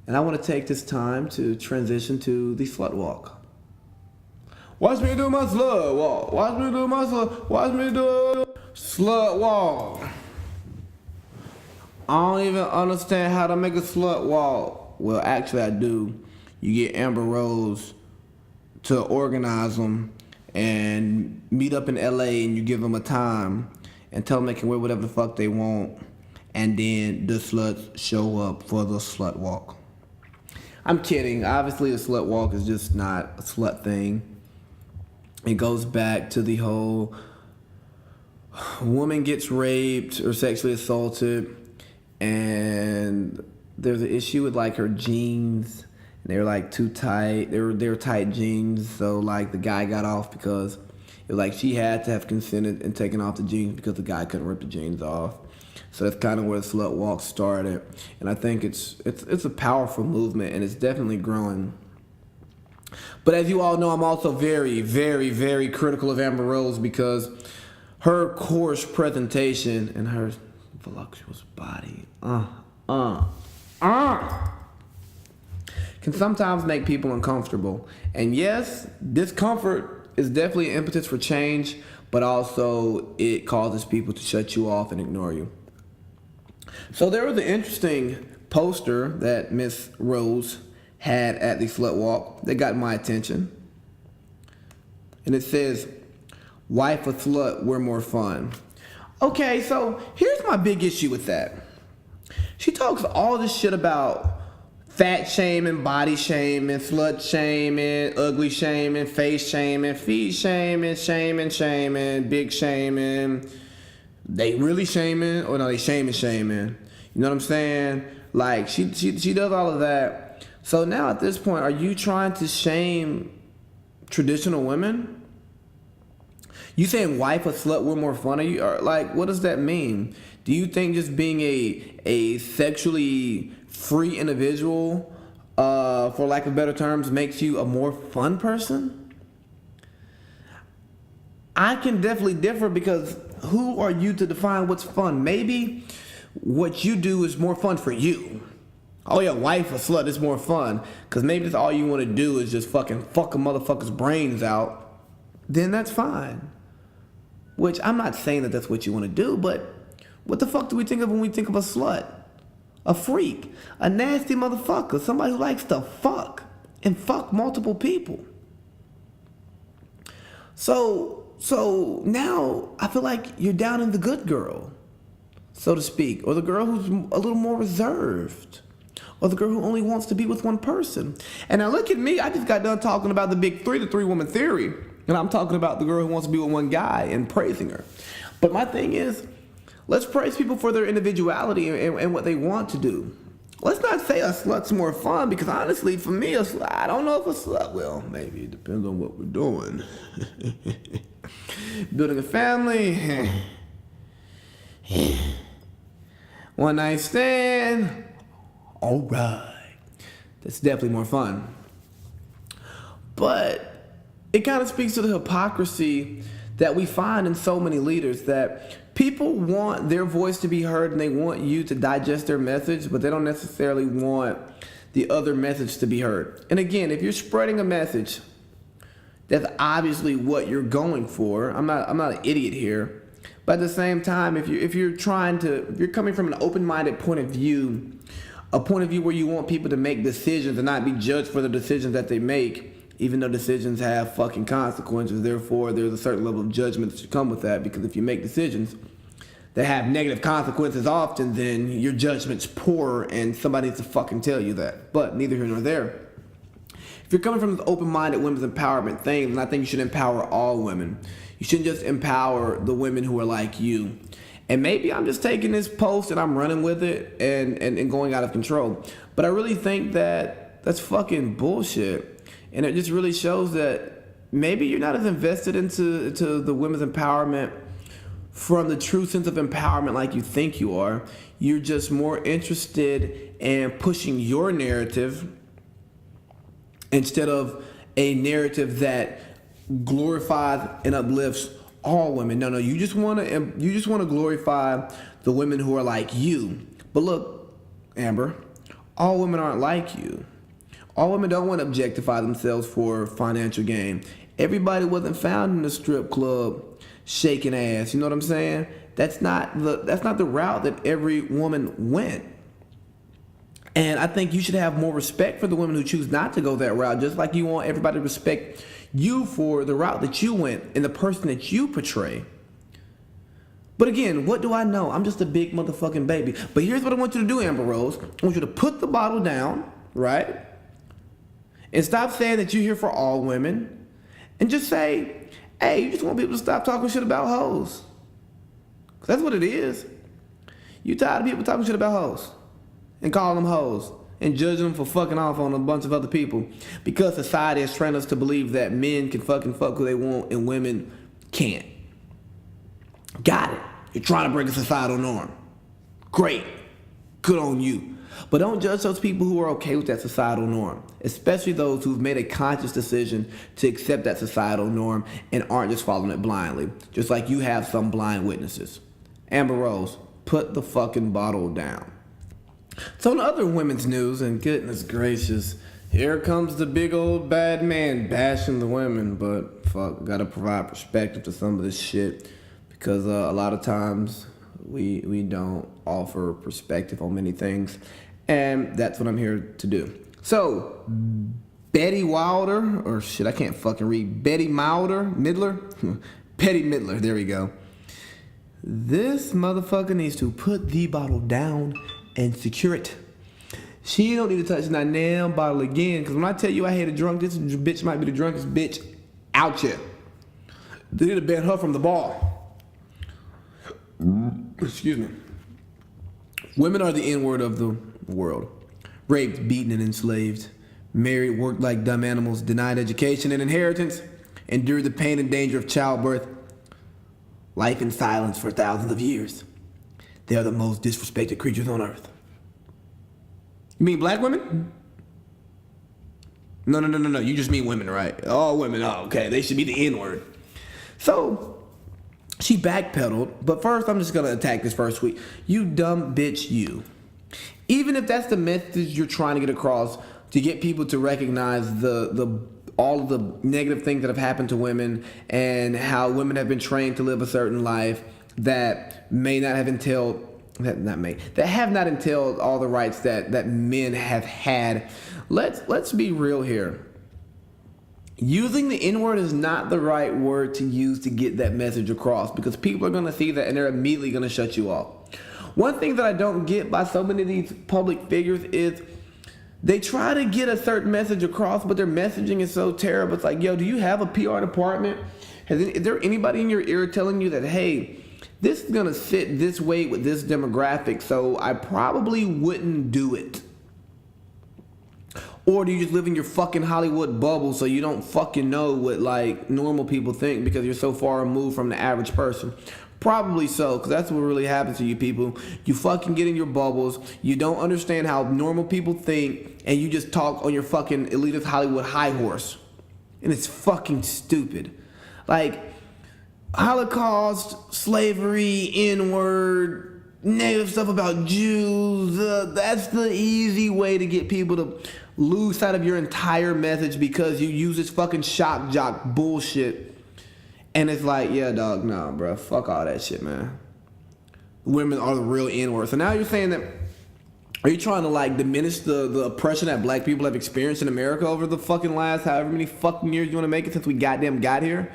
And I want to take this time to transition to the slut walk. Watch me do my slut walk. Watch me do my slut. Watch me do slut walk. I don't even understand how to make a slut walk. Well, actually, I do. You get Amber Rose to organize them and meet up in LA, and you give them a time and tell them they can wear whatever the fuck they want, and then the sluts show up for the slut walk. I'm kidding. Obviously, a slut walk is just not a slut thing. It goes back to the whole woman gets raped or sexually assaulted, and there's an issue with like her jeans. They were like too tight. They were tight jeans, so like the guy got off because it was like she had to have consented and taken off the jeans because the guy couldn't rip the jeans off. So that's kind of where the slut walk started, and I think it's a powerful movement, and it's definitely growing. But as you all know, I'm also very, very, very critical of Amber Rose because her coarse presentation and her voluptuous body, can sometimes make people uncomfortable. And yes, discomfort is definitely an impetus for change, but also it causes people to shut you off and ignore you. So there was an interesting poster that Miss Rose had at the slut walk that got my attention. And it says, "Wife a slut, we're more fun." Okay, so here's my big issue with that. She talks all this shit about fat shaming, body shaming, slut shaming, ugly shaming, face shaming, feet shaming, shaming, big shaming. They really shaming, or no, they shaming. You know what I'm saying? Like, she does all of that. So now at this point, are you trying to shame traditional women? You saying wife a slut, we're more fun? Are you, or like, what does that mean? Do you think just being a sexually free individual, for lack of better terms, makes you a more fun person? I can definitely differ because who are you to define what's fun? Maybe what you do is more fun for you. Oh yeah, wife a slut is more fun because maybe that's all you want to do is just fucking fuck a motherfucker's brains out. Then that's fine. Which I'm not saying that that's what you want to do, but what the fuck do we think of when we think of a slut? A freak, a nasty motherfucker, somebody who likes to fuck and fuck multiple people. So now I feel like you're down in the good girl, so to speak, or the girl who's a little more reserved, or the girl who only wants to be with one person. And now look at me, I just got done talking about the big three, the three-woman theory, and I'm talking about the girl who wants to be with one guy and praising her. But my thing is, let's praise people for their individuality and what they want to do. Let's not say a slut's more fun because honestly, for me, I don't know if a slut, well, maybe it depends on what we're doing. Building a family, one night stand, all right. That's definitely more fun. But it kind of speaks to the hypocrisy that we find in so many leaders, that people want their voice to be heard and they want you to digest their message, but they don't necessarily want the other message to be heard. And again, if you're spreading a message, that's obviously what you're going for. I'm not an idiot here. But at the same time, if you're coming from an open-minded point of view, a point of view where you want people to make decisions and not be judged for the decisions that they make, even though decisions have fucking consequences, therefore there's a certain level of judgment that should come with that, because if you make decisions that have negative consequences often, then your judgment's poor and somebody needs to fucking tell you that. But neither here nor there. If you're coming from this open-minded women's empowerment thing, then I think you should empower all women. You shouldn't just empower the women who are like you. And maybe I'm just taking this post and I'm running with it and going out of control. But I really think that that's fucking bullshit. And it just really shows that maybe you're not as invested into the women's empowerment from the true sense of empowerment like you think you are. You're just more interested in pushing your narrative instead of a narrative that glorifies and uplifts all women. No, you just want to glorify the women who are like you. But look, Amber, all women aren't like you. All women don't want to objectify themselves for financial gain. Everybody wasn't found in a strip club shaking ass. You know what I'm saying? That's not the route that every woman went. And I think you should have more respect for the women who choose not to go that route, just like you want everybody to respect you for the route that you went and the person that you portray. But again, what do I know? I'm just a big motherfucking baby. But here's what I want you to do, Amber Rose. I want you to put the bottle down, right? And stop saying that you're here for all women. And just say, hey, you just want people to stop talking shit about hoes. 'Cause that's what it is. You tired of people talking shit about hoes. And calling them hoes. And judging them for fucking off on a bunch of other people. Because society has trained us to believe that men can fucking fuck who they want and women can't. Got it. You're trying to break a societal norm. Great. Good on you. But don't judge those people who are okay with that societal norm. Especially those who've made a conscious decision to accept that societal norm and aren't just following it blindly. Just like you have some blind witnesses. Amber Rose, put the fucking bottle down. So in other women's news, and goodness gracious, here comes the big old bad man bashing the women. But fuck, gotta provide perspective to some of this shit. Because a lot of times we don't offer perspective on many things. And that's what I'm here to do. So, Betty Wilder, or shit, I can't fucking read. Betty Midler? Betty Midler, there we go. This motherfucker needs to put the bottle down and secure it. She don't need to touch that damn bottle again. Because when I tell you I hate a drunk, this bitch might be the drunkest bitch out here. They need to ban her from the bar. Excuse me. Women are the N-word of the world. Raped, beaten, and enslaved. Married, worked like dumb animals, denied education and inheritance, endured the pain and danger of childbirth, life in silence for thousands of years. They are the most disrespected creatures on earth. You mean black women? No. You just mean women, right? All women. Oh, okay. They should be the N-word. So, she backpedaled, but first I'm just going to attack this first tweet. You dumb bitch, you. Even if that's the message you're trying to get across to get people to recognize all of the negative things that have happened to women and how women have been trained to live a certain life that may not have entailed, that have not entailed all the rights that men have had. Let's be real here. Using the N-word is not the right word to use to get that message across because people are going to see that and they're immediately going to shut you off. One thing that I don't get by so many of these public figures is they try to get a certain message across, but their messaging is so terrible. It's like, yo, do you have a PR department? Is there anybody in your ear telling you that, hey, this is going to sit this way with this demographic, so I probably wouldn't do it? Or do you just live in your fucking Hollywood bubble so you don't fucking know what like normal people think because you're so far removed from the average person? Probably so, because that's what really happens to you people. You fucking get in your bubbles, you don't understand how normal people think, and you just talk on your fucking elitist Hollywood high horse. And it's fucking stupid. Like, Holocaust, slavery, N-word, negative stuff about Jews, that's the easy way to get people to lose sight of your entire message because you use this fucking shock jock bullshit. And it's like, yeah, dog, nah, bro. Fuck all that shit, man. Women are the real N-word. So now you're saying that, are you trying to like diminish the oppression that black people have experienced in America over the fucking last however many fucking years you want to make it since we goddamn got here?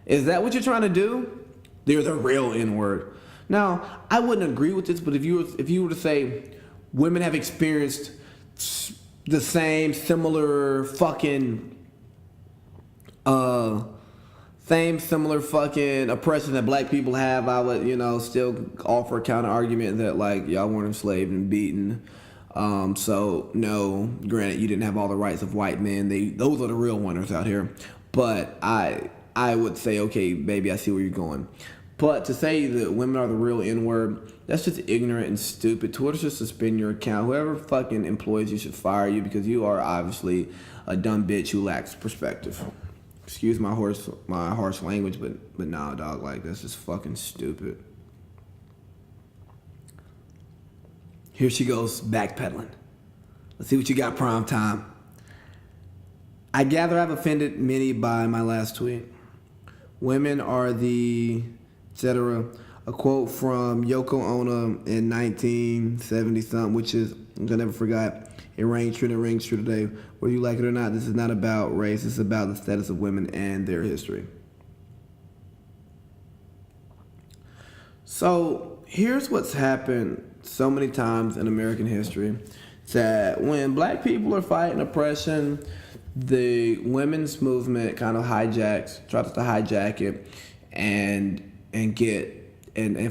Is that what you're trying to do? They're the real N-word. Now, I wouldn't agree with this, but if you were to say women have experienced the same similar fucking oppression that black people have, I would, still offer a counter argument that like y'all weren't enslaved and beaten. So no, granted you didn't have all the rights of white men. Those are the real winners out here. But I would say, okay, baby, I see where you're going. But to say that women are the real N-word, that's just ignorant and stupid. Twitter should suspend your account. Whoever fucking employs you should fire you because you are obviously a dumb bitch who lacks perspective. Excuse my harsh language, but nah, dog, like that's just fucking stupid. Here she goes backpedaling. Let's see what you got, prime time. I gather I've offended many by my last tweet. Women are the etc. A quote from Yoko Ono in 1970 something, which is, I never forgot. It rings true and it rings true today. Whether you like it or not, this is not about race. It's about the status of women and their history. So here's what's happened so many times in American history. That when black people are fighting oppression, the women's movement kind of tries to hijack it and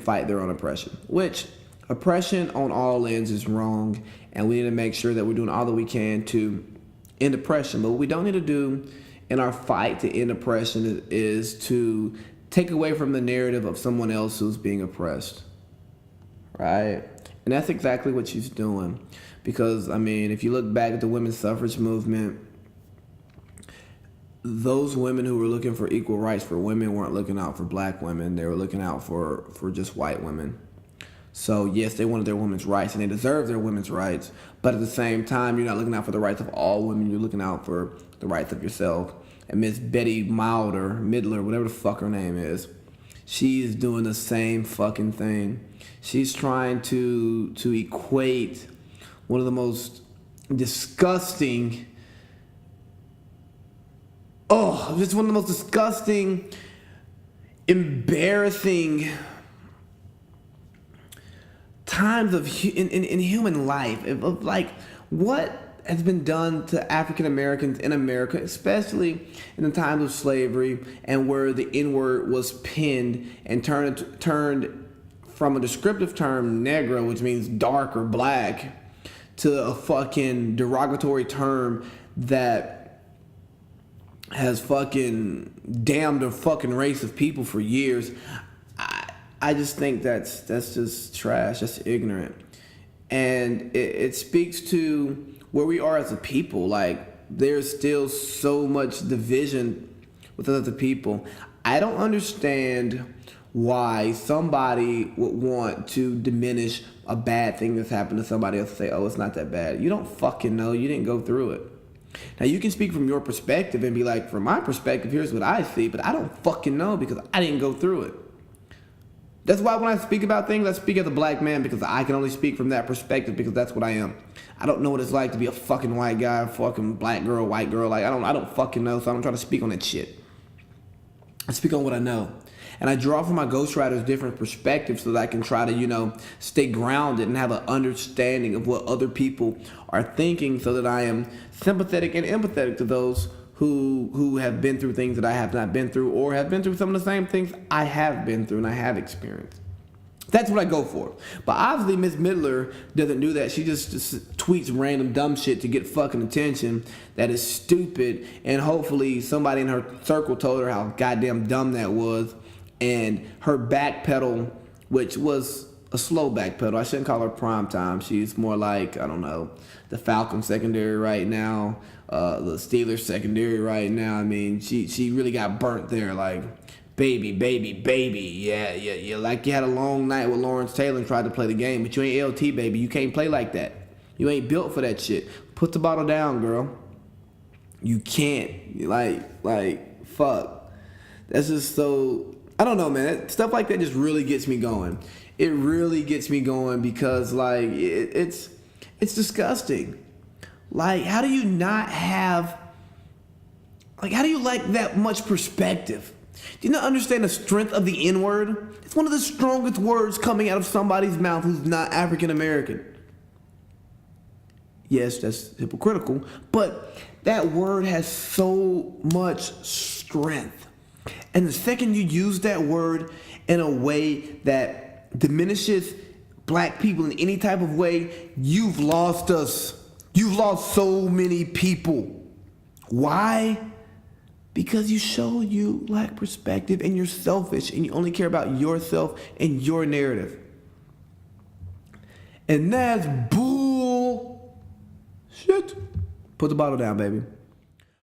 fight their own oppression. Which oppression on all ends is wrong, and we need to make sure that we're doing all that we can to end oppression. But what we don't need to do in our fight to end oppression is to take away from the narrative of someone else who's being oppressed, right? And that's exactly what she's doing. Because, I mean, if you look back at the women's suffrage movement, those women who were looking for equal rights for women weren't looking out for black women. They were looking out for just white women. So, yes, they wanted their women's rights, and they deserve their women's rights. But at the same time, you're not looking out for the rights of all women. You're looking out for the rights of yourself. And Miss Betty Midler, whatever the fuck her name is, she is doing the same fucking thing. She's trying to equate one of the most disgusting, embarrassing times in human life of like what has been done to African Americans in America, especially in the times of slavery, and where the N-word was pinned and turned from a descriptive term, negro, which means dark or black, to a fucking derogatory term that has fucking damned a fucking race of people for years. I just think that's just trash. That's ignorant. And it speaks to where we are as a people. Like, there's still so much division with other people. I don't understand why somebody would want to diminish a bad thing that's happened to somebody else and say, oh, it's not that bad. You don't fucking know. You didn't go through it. Now, you can speak from your perspective and be like, from my perspective, here's what I see, but I don't fucking know because I didn't go through it. That's why when I speak about things, I speak as a black man, because I can only speak from that perspective, because that's what I am. I don't know what it's like to be a fucking white guy, fucking black girl, white girl. Like, I don't fucking know, so I don't try to speak on that shit. I speak on what I know. And I draw from my ghostwriters different perspectives so that I can try to, stay grounded and have an understanding of what other people are thinking, so that I am sympathetic and empathetic to those who have been through things that I have not been through, or have been through some of the same things I have been through and I have experienced. That's what I go for. But obviously Miss Midler doesn't do that. She just tweets random dumb shit to get fucking attention that is stupid, and hopefully somebody in her circle told her how goddamn dumb that was. And her backpedal, which was a slow backpedal. I shouldn't call her prime time. She's more like, I don't know, the Falcons secondary right now, the Steelers secondary right now. I mean, she really got burnt there. Like, baby. Yeah. Like you had a long night with Lawrence Taylor and tried to play the game, but you ain't LT, baby. You can't play like that. You ain't built for that shit. Put the bottle down, girl. You can't. Like, fuck. That's just so... I don't know, man. Stuff like that just really gets me going. It really gets me going because, like, it's disgusting. Like, how do you not have... Like, how do you lack that much perspective? Do you not understand the strength of the N-word? It's one of the strongest words coming out of somebody's mouth who's not African American. Yes, that's hypocritical, but that word has so much strength. And the second you use that word in a way that diminishes black people in any type of way, you've lost us. You've lost so many people. Why? Because you lack perspective and you're selfish and you only care about yourself and your narrative. And that's bull shit. Put the bottle down, baby.